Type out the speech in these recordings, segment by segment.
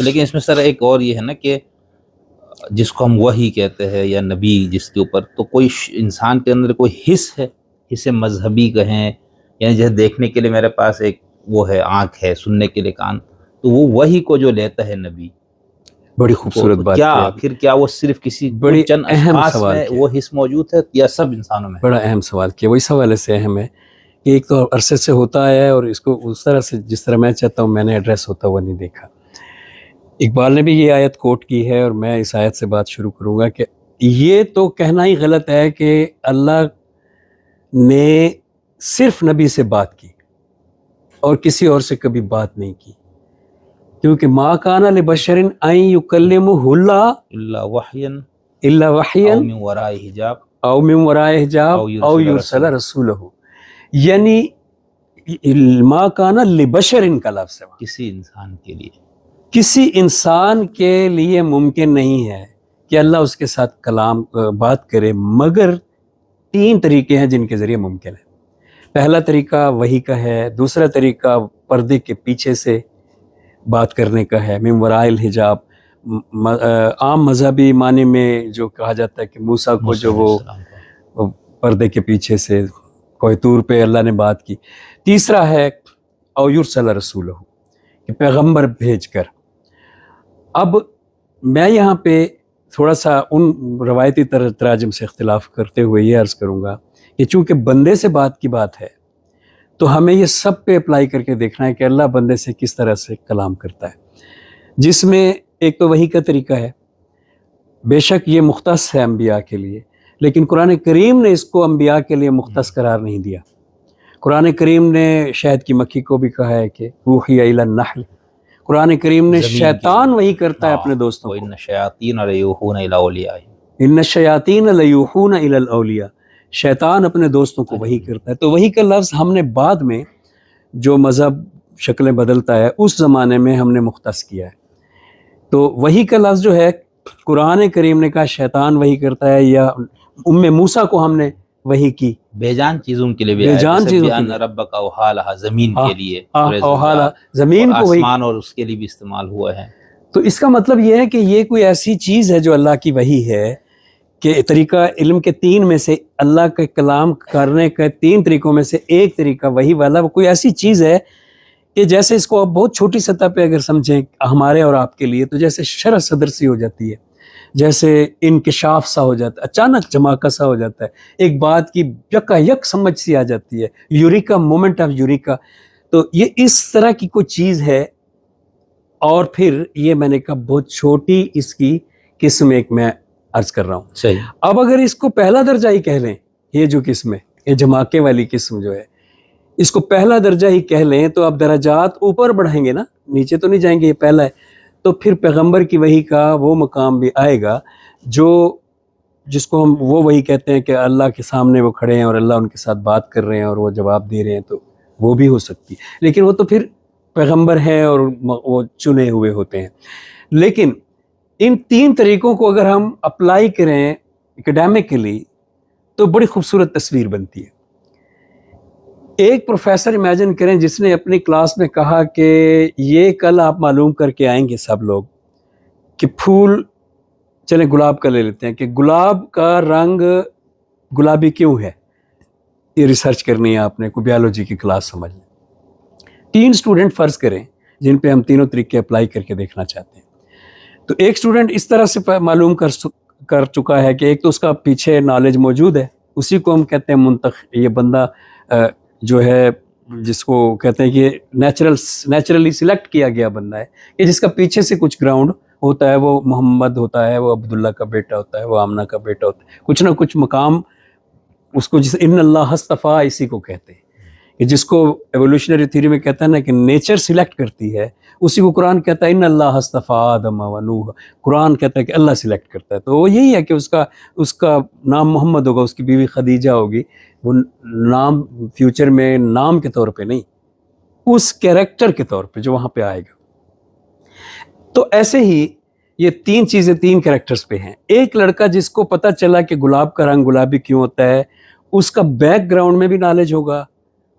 لیکن اس میں سر ایک اور یہ ہے نا کہ جس کو ہم وحی کہتے ہیں یا نبی جس کے اوپر، تو کوئی انسان کے اندر کوئی حص ہے، حص مذہبی کہیں، یعنی جیسے دیکھنے کے لیے میرے پاس ایک وہ ہے آنکھ ہے، سننے کے لیے کان، تو وہ وحی کو جو لیتا ہے نبی، بڑی خوبصورت بات کیا ہے، پھر کیا وہ صرف کسی بڑی چند اہم اشخاص سوال میں کیا، وہ حص موجود ہے یا سب انسانوں میں؟ بڑا اہم سوال کیا، وہ اس حوالے سے اہم ہے کہ ایک تو عرصے سے ہوتا ہے اور اس کو اس طرح سے جس طرح میں چاہتا ہوں میں نے ایڈریس ہوتا ہوا نہیں دیکھا۔ اقبال نے بھی یہ آیت کوٹ کی ہے اور میں اس آیت سے بات شروع کروں گا کہ یہ تو کہنا ہی غلط ہے کہ اللہ نے صرف نبی سے بات کی اور کسی اور سے کبھی بات نہیں کی، کیونکہ ما کان لبشر ان یکلمہ اللہ اللہ وحین الا او وحیا من وراء حجاب او من وراء حجاب او او یرسل یرسل رسول، رسولہ، یعنی ما کان لبشر کا لفظ ہے، کسی انسان کے لیے کسی انسان کے لیے ممکن نہیں ہے کہ اللہ اس کے ساتھ کلام بات کرے، مگر تین طریقے ہیں جن کے ذریعے ممکن ہے۔ پہلا طریقہ وحی کا ہے، دوسرا طریقہ پردے کے پیچھے سے بات کرنے کا ہے، من وراء الحجاب، عام مذہبی معنی میں جو کہا جاتا ہے کہ موسیٰ کو جو علیہ السلام کا، وہ پردے کے پیچھے سے کوہ طور پہ اللہ نے بات کی۔ تیسرا ہے او یرسل رسولہ، کہ پیغمبر بھیج کر۔ اب میں یہاں پہ تھوڑا سا ان روایتی تراجم سے اختلاف کرتے ہوئے یہ عرض کروں گا کہ چونکہ بندے سے بات کی بات ہے تو ہمیں یہ سب پہ اپلائی کر کے دیکھنا ہے کہ اللہ بندے سے کس طرح سے کلام کرتا ہے، جس میں ایک تو وحی کا طریقہ ہے، بے شک یہ مختص ہے انبیاء کے لیے، لیکن قرآن کریم نے اس کو انبیاء کے لیے مختص قرار نہیں دیا۔ قرآن کریم نے شہد کی مکھی کو بھی کہا ہے کہ اوحی الی النحل، قرآن کریم نے شیطان وحی کرتا ہے اپنے دوستوں کو، وَإِنَّ الشَّيَاطِينَ لَيُوحُونَ إِلَىٰ أَوْلِيَائِهِمْ، ان الشیاطین لیوحون الی الاولیاء، شیطان اپنے دوستوں کو وحی کرتا ہے۔ تو وحی کا لفظ ہم نے بعد میں جو مذہب شکلیں بدلتا ہے اس زمانے میں ہم نے مختص کیا ہے۔ تو وحی کا لفظ جو ہے قرآن کریم نے کہا شیطان وحی کرتا ہے، یا موسیٰ کو ہم نے وحی کی بے جان چیزوں کے لیے بھی بے آیا، جان جیسے چیزوں کے بیان لیے، ربک اوحیٰ لہا، زمین کے لیے سورہ اوحالا زلزال، زمین اور کو وحی۔ آسمان اور اس کے لیے بھی استعمال ہوا ہے۔ تو اس کا مطلب یہ ہے کہ یہ کوئی ایسی چیز ہے جو اللہ کی وحی ہے کہ طریقہ علم کے تین میں سے اللہ کے کلام کرنے کے تین طریقوں میں سے ایک طریقہ وحی والا، وہ کوئی ایسی چیز ہے کہ جیسے اس کو آپ بہت چھوٹی سطح پہ اگر سمجھیں ہمارے اور آپ کے لیے، تو جیسے شرح صدر سی ہو جاتی ہے، جیسے انکشاف سا ہو جاتا ہے، اچانک جھماکہ سا ہو جاتا ہے، ایک بات کی یکا یک سمجھ سی آ جاتی ہے، یوریکا، مومنٹ آف یوریکا۔ تو یہ اس طرح کی کوئی چیز ہے، اور پھر یہ میں نے کہا بہت چھوٹی اس کی قسم ایک میں عرض کر رہا ہوں۔ صحیح، اب اگر اس کو پہلا درجہ ہی کہہ لیں، یہ جو قسم ہے، یہ جھماکے والی قسم جو ہے، اس کو پہلا درجہ ہی کہہ لیں تو اب درجات اوپر بڑھیں گے نا، نیچے تو نہیں جائیں گے، یہ پہلا ہے۔ تو پھر پیغمبر کی وحی کا وہ مقام بھی آئے گا جس کو ہم وہ وحی کہتے ہیں کہ اللہ کے سامنے وہ کھڑے ہیں اور اللہ ان کے ساتھ بات کر رہے ہیں اور وہ جواب دے رہے ہیں، تو وہ بھی ہو سکتی ہے، لیکن وہ تو پھر پیغمبر ہیں اور وہ چنے ہوئے ہوتے ہیں۔ لیکن ان تین طریقوں کو اگر ہم اپلائی کریں اکیڈیمکلی تو بڑی خوبصورت تصویر بنتی ہے۔ ایک پروفیسر امیجن کریں جس نے اپنی کلاس میں کہا کہ یہ کل آپ معلوم کر کے آئیں گے سب لوگ کہ پھول، چلیں گلاب کا لے لیتے ہیں، کہ گلاب کا رنگ گلابی کیوں ہے، یہ ریسرچ کرنی ہے آپ نے، کوئی بیالوجی کی کلاس سمجھ لیں۔ 3 اسٹوڈنٹ فرض کریں جن پہ ہم تینوں طریقے اپلائی کر کے دیکھنا چاہتے ہیں۔ تو ایک اسٹوڈنٹ اس طرح سے معلوم کر چکا ہے کہ ایک تو اس کا پیچھے نالج موجود ہے، اسی کو ہم کہتے ہیں یہ بندہ جو ہے جس کو کہتے ہیں کہ نیچرلی سلیکٹ کیا گیا بندہ ہے، کہ جس کا پیچھے سے کچھ گراؤنڈ ہوتا ہے، وہ محمد ہوتا ہے، وہ عبداللہ کا بیٹا ہوتا ہے، وہ آمنہ کا بیٹا ہوتا ہے، کچھ نہ کچھ مقام اس کو، جس ان اللہ اصطفیٰ اسی کو کہتے ہیں، کہ جس کو ایوولوشنری تھیوری میں کہتا ہے نا کہ نیچر سلیکٹ کرتی ہے، اسی کو قرآن کہتا ہے ان اللہ اصطفیٰ آدم و نوح، قرآن کہتا ہے کہ اللہ سلیکٹ کرتا ہے۔ تو وہ یہی ہے کہ اس کا نام محمد ہوگا، اس کی بیوی خدیجہ ہوگی، وہ نام فیوچر میں نام کے طور پہ نہیں، اس کیریکٹر کے طور پہ جو وہاں پہ آئے گا۔ تو ایسے ہی یہ 3 چیزیں 3 کیریکٹرز پہ ہیں۔ ایک لڑکا جس کو پتہ چلا کہ گلاب کا رنگ گلابی کیوں ہوتا ہے، اس کا بیک گراؤنڈ میں بھی نالج ہوگا،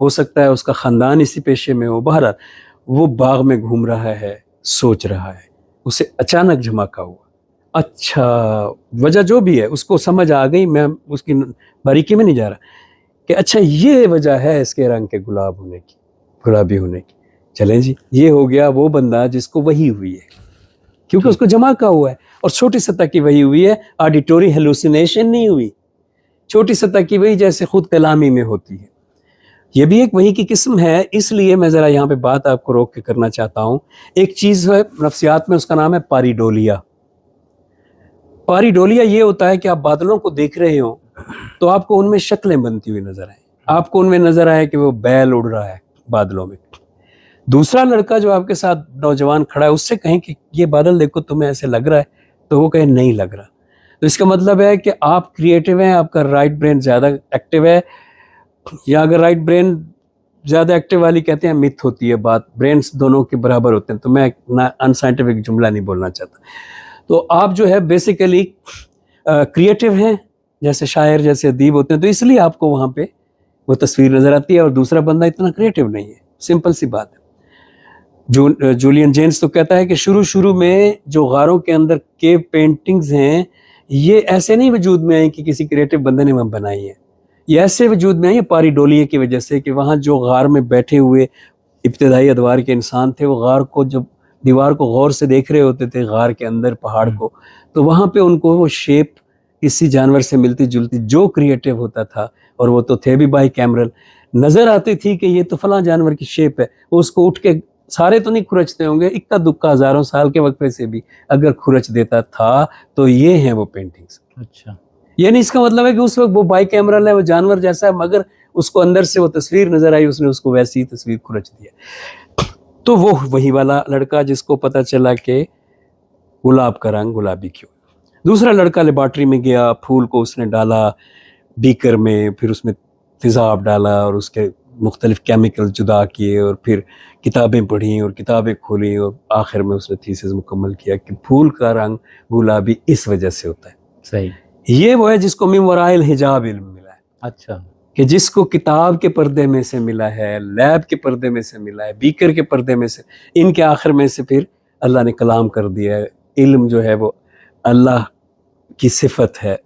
ہو سکتا ہے اس کا خاندان اسی پیشے میں ہو، بہرحال وہ باغ میں گھوم رہا ہے، سوچ رہا ہے، اسے اچانک جھماکا ہوا. اچھا وجہ جو بھی ہے اس کو سمجھ آ گئی, میں اس کی باریکی میں نہیں جا رہا, کہ اچھا یہ وجہ ہے اس کے رنگ کے گلاب ہونے کی, گلابی ہونے کی. چلیں جی, یہ ہو گیا وہ بندہ جس کو وحی ہوئی ہے, کیونکہ اس کو جھماکا ہوا ہے, اور چھوٹی سطح کی وحی ہوئی ہے, آڈیٹوری ہیلوسینیشن نہیں ہوئی, چھوٹی سطح کی وحی جیسے خود کلامی میں ہوتی ہے. یہ بھی ایک وحی کی قسم ہے. اس لیے میں ذرا یہاں پہ بات آپ کو روک کے کرنا چاہتا ہوں. ایک چیز ہے نفسیات میں, اس کا نام ہے پاریڈولیا. پاریڈولیا یہ ہوتا ہے کہ آپ بادلوں کو دیکھ رہے ہوں تو آپ کو ان میں شکلیں بنتی ہوئی نظر آئیں, آپ کو ان میں نظر آئے کہ وہ بیل اڑ رہا ہے بادلوں میں. دوسرا لڑکا جو آپ کے ساتھ نوجوان کھڑا ہے, اس سے کہیں کہ یہ بادل دیکھو تمہیں ایسے لگ رہا ہے, تو وہ کہیں نہیں لگ رہا. تو اس کا مطلب ہے کہ آپ کریٹو ہیں, آپ کا رائٹ برین زیادہ ایکٹیو ہے. یا اگر رائٹ برین زیادہ ایکٹیو والی کہتے ہیں مت ہوتی ہے بات, برینس دونوں کے برابر ہوتے ہیں, تو میں ان سائنٹیفک جملہ نہیں بولنا چاہتا. تو آپ جو ہے بیسیکلی کریٹو ہیں, جیسے شاعر جیسے ادیب ہوتے ہیں, تو اس لیے آپ کو وہاں پہ وہ تصویر نظر آتی ہے, اور دوسرا بندہ اتنا کریٹو نہیں ہے. سمپل سی بات ہے. جولین جینز تو کہتا ہے کہ شروع میں جو غاروں کے اندر کیو پینٹنگز ہیں, یہ ایسے نہیں وجود میں آئیں کہ کسی کریٹو بندے نے وہاں بنائی ہیں, یہ ایسے وجود میں آئی پاریڈولیا کی وجہ سے, کہ وہاں جو غار میں بیٹھے ہوئے ابتدائی ادوار کے انسان تھے, وہ غار کو جب دیوار کو غور سے دیکھ رہے ہوتے تھے, غار کے اندر پہاڑ کو, تو وہاں پہ ان کو وہ شیپ کسی جانور سے ملتی جلتی جو کریٹو ہوتا تھا, اور وہ تو تھے بھی بائی کیمرل, نظر آتی تھی کہ یہ تو فلاں جانور کی شیپ ہے. وہ اس کو اٹھ کے, سارے تو نہیں کھرچتے ہوں گے, اکا دکا ہزاروں سال کے وقفے سے بھی اگر کھرچ دیتا تھا, تو یہ ہیں وہ پینٹنگز. اچھا, یعنی اس کا مطلب ہے کہ اس وقت وہ بائی کیمرل ہے, وہ جانور جیسا ہے, مگر اس کو اندر سے وہ تصویر نظر آئی, اس نے اس کو ویسی تصویر کھرچ دیا. تو وہ وہی والا لڑکا جس کو پتا چلا کہ گلاب کا رنگ گلابی کیوں. دوسرا لڑکا لیبارٹری میں گیا, پھول کو اس نے ڈالا بیکر میں, پھر اس میں تیزاب ڈالا اور اس کے مختلف کیمیکل جدا کیے, اور پھر کتابیں پڑھیں اور کتابیں کھولیں, اور آخر میں اس نے تھیسس مکمل کیا کہ پھول کا رنگ گلابی اس وجہ سے ہوتا ہے. صحیح. یہ وہ ہے جس کو من وراء الحجاب علم ملا ہے. اچھا, کہ جس کو کتاب کے پردے میں سے ملا ہے, لیب کے پردے میں سے ملا ہے, بیکر کے پردے میں سے, ان کے آخر میں سے پھر اللہ نے کلام کر دیا ہے. علم جو ہے وہ اللہ کی صفت ہے,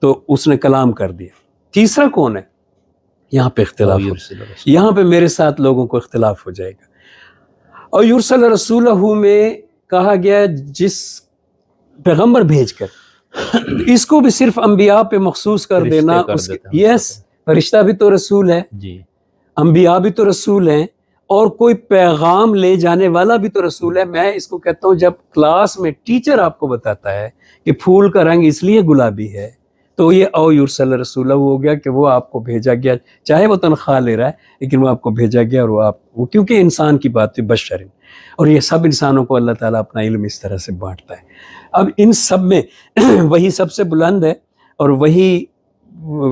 تو اس نے کلام کر دیا. تیسرا کون ہے؟ یہاں پہ اختلاف یہاں پہ میرے ساتھ لوگوں کو اختلاف ہو جائے گا. اور یرسل رسولہ میں کہا گیا جس پیغمبر بھیج کر, اس کو بھی صرف انبیاء پہ مخصوص کر دینا. یس, فرشتہ بھی تو رسول ہے جی, انبیاء بھی تو رسول ہیں, اور کوئی پیغام لے جانے والا بھی تو رسول ہے. میں اس کو کہتا ہوں, جب کلاس میں ٹیچر آپ کو بتاتا ہے کہ پھول کا رنگ اس لیے گلابی ہے, تو یہ او یرسل رسولہ ہو گیا کہ وہ آپ کو بھیجا گیا, چاہے وہ تنخواہ لے رہا ہے, لیکن وہ آپ کو بھیجا گیا. اور وہ کیونکہ انسان کی بات ہے, بشر, اور یہ سب انسانوں کو اللہ تعالیٰ اپنا علم اس طرح سے بانٹتا ہے. اب ان سب میں وہی سب سے بلند ہے, اور وہی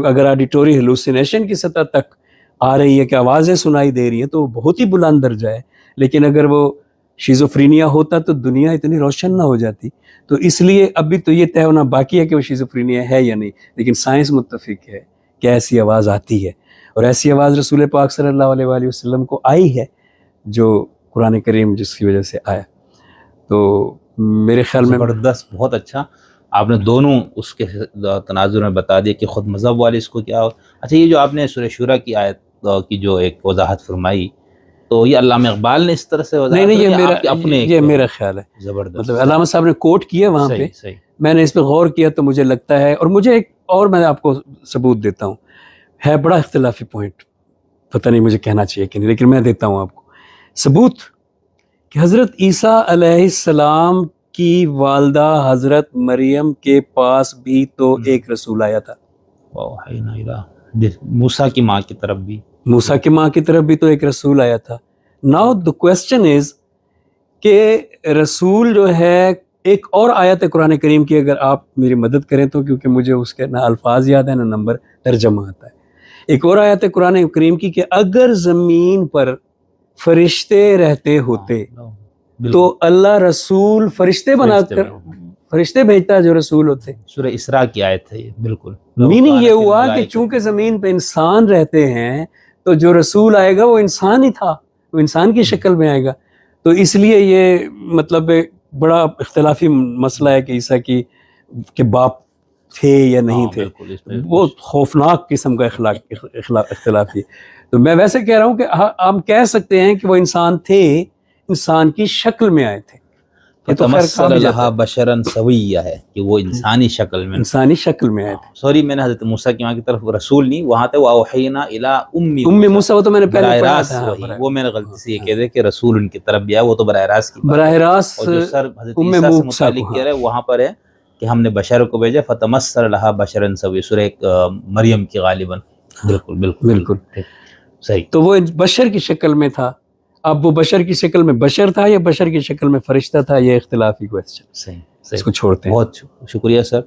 اگر آڈیٹوری ہیلوسینیشن کی سطح تک آ رہی ہے کہ آوازیں سنائی دے رہی ہیں, تو وہ بہت ہی بلند درجہ ہے. لیکن اگر وہ شیزوفرینیا ہوتا تو دنیا اتنی روشن نہ ہو جاتی. تو اس لیے ابھی تو یہ طے ہونا باقی ہے کہ وہ شیزوفرینیا ہے یا نہیں, لیکن سائنس متفق ہے کہ ایسی آواز آتی ہے, اور ایسی آواز رسول پاک صلی اللہ علیہ وآلہ وسلم کو آئی ہے, جو قرآن کریم جس کی وجہ سے آیا. تو میرے خیال میں زبردست, بہت اچھا. آپ نے دونوں اس کے تناظر میں بتا دیا کہ خود مذہب والے اس کو کیا ہو. اچھا, یہ جو آپ نے سورہ شورا کی آیت کی جو ایک وضاحت فرمائی, تو یہ علامہ اقبال نے اس طرح سے وضاحت, نہیں, یہ میرا خیال ہے. زبردست, مطلب علامہ صاحب نے کوٹ کیا وہاں پہ, صحیح. میں نے اس پہ غور کیا تو مجھے لگتا ہے, اور مجھے ایک اور میں آپ کو ثبوت دیتا ہوں, ہے بڑا اختلافی پوائنٹ, پتہ نہیں مجھے کہنا چاہیے کہ نہیں, لیکن میں دیتا ہوں آپ کو ثبوت کہ حضرت عیسیٰ علیہ السلام کی والدہ حضرت مریم کے پاس بھی تو ایک رسول آیا تھا. موسیٰ کی ماں کی طرف بھی, موسیٰ کی ماں کی طرف بھی تو ایک رسول آیا تھا. ناؤ the question is کہ رسول جو ہے, ایک اور آیت ہے قرآن کریم کی, اگر آپ میری مدد کریں تو, کیونکہ مجھے اس کے نہ الفاظ یاد ہیں نہ نمبر ترجمہ آتا ہے. ایک اور آیت ہے قرآن کریم کی کہ اگر زمین پر فرشتے رہتے ہوتے تو اللہ رسول فرشتے بنا کر فرشتے بھیجتا ہے جو رسول ہوتے. سورہ اسراء کی آیت ہے یہ, بالکل. میننگ یہ ہوا کہ چونکہ زمین پہ انسان رہتے ہیں, تو جو رسول آئے گا وہ انسان ہی تھا, وہ انسان کی شکل میں آئے گا. تو اس لیے یہ مطلب بڑا اختلافی مسئلہ ہے کہ عیسیٰ کی کہ باپ تھے یا نہیں تھے، بالکل اس پہ وہ خوفناک قسم کا اختلافی. تو میں ویسے کہہ رہا ہوں کہ ہم کہہ سکتے ہیں کہ وہ انسان تھے، انسان کی شکل میں آئے تھے. یہ تو خیر کہا فتمثل بھی جاتا لہا ہے، بشرا سویہ ہے کہ وہ انسانی شکل میں. انسانی شکل میں آئے تھے. سوری میں نے حضرت موسیٰ کی وہاں کی طرف رسول نہیں، وہاں تھے وَأَوْحَيْنَا إِلَىٰ ام موسیٰ وہ تو میں نے پہلے براہ پڑھا راست تھا. وہی، وہ میں نے غلطی سے یہ کہہ دیا کہ رسول ان کی طرف بھی آیا، وہ تو براہ راست کی بات ہے. براہ راست اور جو سر حضرت ام عیسیٰ سے موسیٰ متعلق کو، کہہ رہے ہیں وہاں پر ہے کہ ہم نے بشر کو بھیجا فتمثل لہا بشرا سویہ، سورہ مریم کی غالباً. بالکل بالکل بالکل ٹھیک، صحیح. تو وہ بشر کی شکل میں تھا. اب وہ بشر کی شکل میں بشر تھا یا بشر کی شکل میں فرشتہ تھا، یہ اختلافی کوشچن، صحیح اس کو چھوڑتے ہیں. بہت شکریہ سر.